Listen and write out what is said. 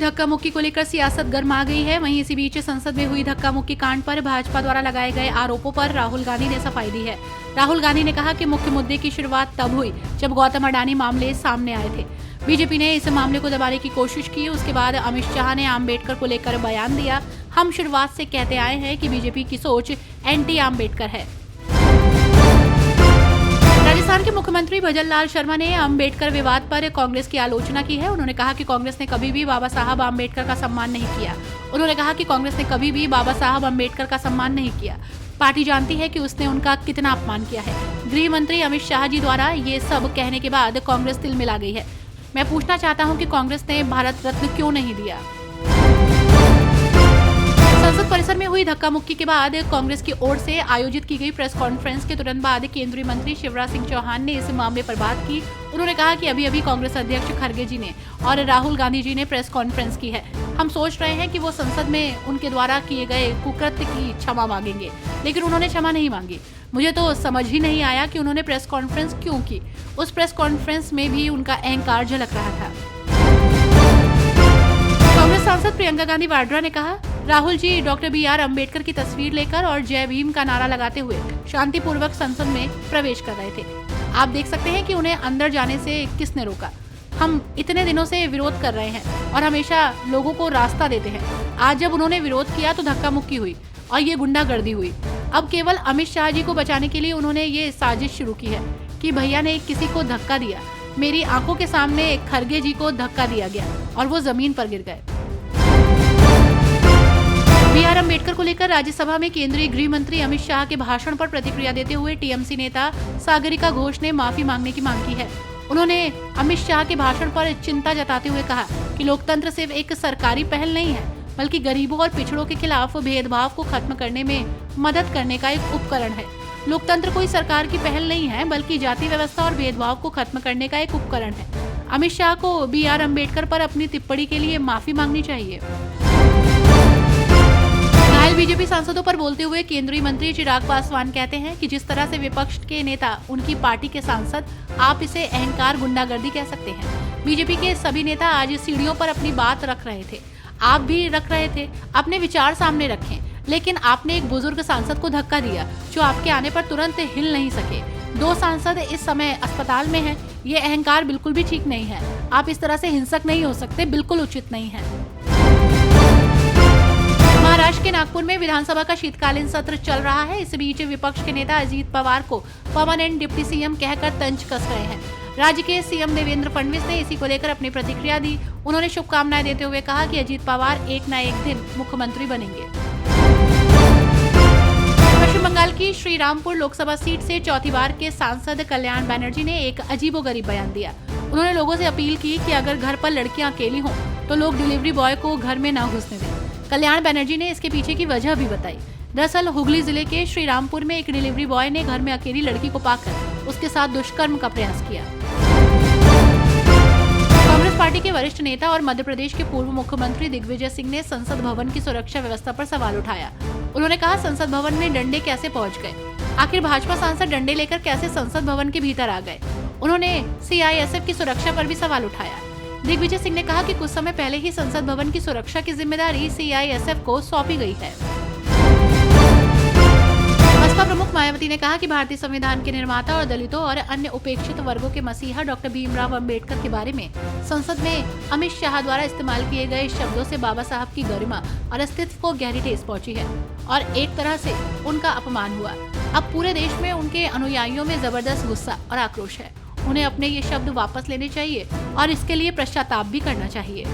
धक्का मुक्की को लेकर सियासत गर्मा गई है। वहीं इसी बीच संसद में हुई धक्का मुक्की कांड पर भाजपा द्वारा लगाए गए आरोपों पर राहुल गांधी ने सफाई दी है। राहुल गांधी ने कहा कि मुख्य मुद्दे की शुरुआत तब हुई जब गौतम अडानी मामले सामने आए थे। बीजेपी ने इस मामले को दबाने की कोशिश की। उसके बाद अमित शाह ने अम्बेडकर को लेकर बयान दिया। हम शुरुआत से कहते आए हैं कि बीजेपी की सोच एंटी अम्बेडकर है। राजस्थान के मुख्यमंत्री भजनलाल शर्मा ने अम्बेडकर विवाद पर कांग्रेस की आलोचना की है। उन्होंने कहा कि कांग्रेस ने कभी भी बाबा साहब अम्बेडकर का सम्मान नहीं किया। उन्होंने कहा कि कांग्रेस ने कभी भी बाबा साहब अम्बेडकर का सम्मान नहीं किया। पार्टी जानती है कि उसने उनका कितना अपमान किया है। गृह मंत्री अमित शाह जी द्वारा ये सब कहने के बाद कांग्रेस तिल मिला गई है। मैं पूछना चाहता हूं कि कांग्रेस ने भारत रत्न क्यों नहीं दिया। संसद परिसर में हुई धक्का मुक्की के बाद कांग्रेस की ओर से आयोजित की गई प्रेस कॉन्फ्रेंस के तुरंत बाद केंद्रीय मंत्री शिवराज सिंह चौहान ने इस मामले पर बात की। उन्होंने कहा कि अभी कांग्रेस अध्यक्ष खड़गे जी ने और राहुल गांधी जी ने प्रेस कॉन्फ्रेंस की है। हम सोच रहे हैं कि वो संसद में उनके द्वारा किए गए कुकृत्य की क्षमा मांगेंगे, लेकिन उन्होंने क्षमा नहीं मांगी। मुझे तो समझ ही नहीं आया कि उन्होंने प्रेस कॉन्फ्रेंस क्यों की। उस प्रेस कॉन्फ्रेंस में भी उनका अहंकार झलक रहा था। कांग्रेस सांसद प्रियंका गांधी वाड्रा ने कहा, राहुल जी डॉक्टर BR अम्बेडकर की तस्वीर लेकर और जय भीम का नारा लगाते हुए शांतिपूर्वक संसद में प्रवेश कर रहे थे। आप देख सकते हैं कि उन्हें अंदर जाने से किसने रोका। हम इतने दिनों से विरोध कर रहे हैं और हमेशा लोगों को रास्ता देते हैं। आज जब उन्होंने विरोध किया तो धक्का मुक्की हुई और ये गुंडागर्दी हुई। अब केवल अमित शाह जी को बचाने के लिए उन्होंने ये साजिश शुरू की है कि भैया ने किसी को धक्का दिया। मेरी आंखों के सामने खड़गे जी को धक्का दिया गया और वो जमीन पर गिर गए। BR अम्बेडकर को लेकर राज्यसभा में केंद्रीय गृह मंत्री अमित शाह के भाषण पर प्रतिक्रिया देते हुए TMC नेता सागरिका घोष ने माफी मांगने की मांग की है। उन्होंने अमित शाह के भाषण पर चिंता जताते हुए कहा कि लोकतंत्र सिर्फ एक सरकारी पहल नहीं है, बल्कि गरीबों और पिछड़ों के खिलाफ भेदभाव को खत्म करने में मदद करने का एक उपकरण है। लोकतंत्र कोई सरकार की पहल नहीं है, बल्कि जाति व्यवस्था और भेदभाव को खत्म करने का एक उपकरण है। अमित शाह को BR अम्बेडकर पर अपनी टिप्पणी के लिए माफी मांगनी चाहिए। घायल बीजेपी सांसदों पर बोलते हुए केंद्रीय मंत्री चिराग पासवान कहते हैं कि जिस तरह से विपक्ष के नेता उनकी पार्टी के सांसद, आप इसे अहंकार गुंडागर्दी कह सकते हैं। बीजेपी के सभी नेता आज सीढ़ियों पर अपनी बात रख रहे थे। आप भी रख रहे थे, अपने विचार सामने रखें, लेकिन आपने एक बुजुर्ग सांसद को धक्का दिया जो आपके आने पर तुरंत हिल नहीं सके। 2 सांसद इस समय अस्पताल में हैं। ये अहंकार बिल्कुल भी ठीक नहीं है। आप इस तरह से हिंसक नहीं हो सकते, बिल्कुल उचित नहीं है। महाराष्ट्र के नागपुर में विधानसभा का शीतकालीन सत्र चल रहा है। इस बीच विपक्ष के नेता अजीत पवार को परमानेंट डिप्टी CM कहकर तंज कस रहे हैं। राज्य के CM देवेंद्र फडणवीस ने इसी को लेकर अपनी प्रतिक्रिया दी। उन्होंने शुभकामनाएं देते हुए कहा कि अजीत पवार एक न एक दिन मुख्यमंत्री बनेंगे। पश्चिम बंगाल की श्रीरामपुर लोकसभा सीट से चौथी बार के सांसद कल्याण बनर्जी ने एक अजीबोगरीब बयान दिया। उन्होंने लोगों से अपील की कि अगर घर पर लड़कियां अकेली हों तो लोग डिलीवरी बॉय को घर में न घुसने दें। कल्याण बनर्जी ने इसके पीछे की वजह भी बताई। दरअसल हुगली जिले के श्रीरामपुर में एक डिलीवरी बॉय ने घर में अकेली लड़की को पाकर उसके साथ दुष्कर्म का प्रयास किया। कांग्रेस पार्टी के वरिष्ठ नेता और मध्य प्रदेश के पूर्व मुख्यमंत्री दिग्विजय सिंह ने संसद भवन की सुरक्षा व्यवस्था पर सवाल उठाया। उन्होंने कहा, संसद भवन में डंडे कैसे पहुंच गए? आखिर भाजपा सांसद डंडे लेकर कैसे संसद भवन के भीतर आ गए? उन्होंने CISF की सुरक्षा पर भी सवाल उठाया। दिग्विजय सिंह ने कहा कि कुछ समय पहले ही संसद भवन की सुरक्षा की जिम्मेदारी CISF को सौंपी गई है। बसपा प्रमुख मायावती ने कहा कि भारतीय संविधान के निर्माता और दलितों और अन्य उपेक्षित वर्गों के मसीहा डॉक्टर भीमराव अम्बेडकर के बारे में संसद में अमित शाह द्वारा इस्तेमाल किए गए शब्दों से बाबा साहब की गरिमा और अस्तित्व को गहरी ठेस पहुंची है और एक तरह से उनका अपमान हुआ। अब पूरे देश में उनके अनुयायियों में जबरदस्त गुस्सा और आक्रोश है। उन्हें अपने ये शब्द वापस लेने चाहिए और इसके लिए पश्चाताप भी करना चाहिए।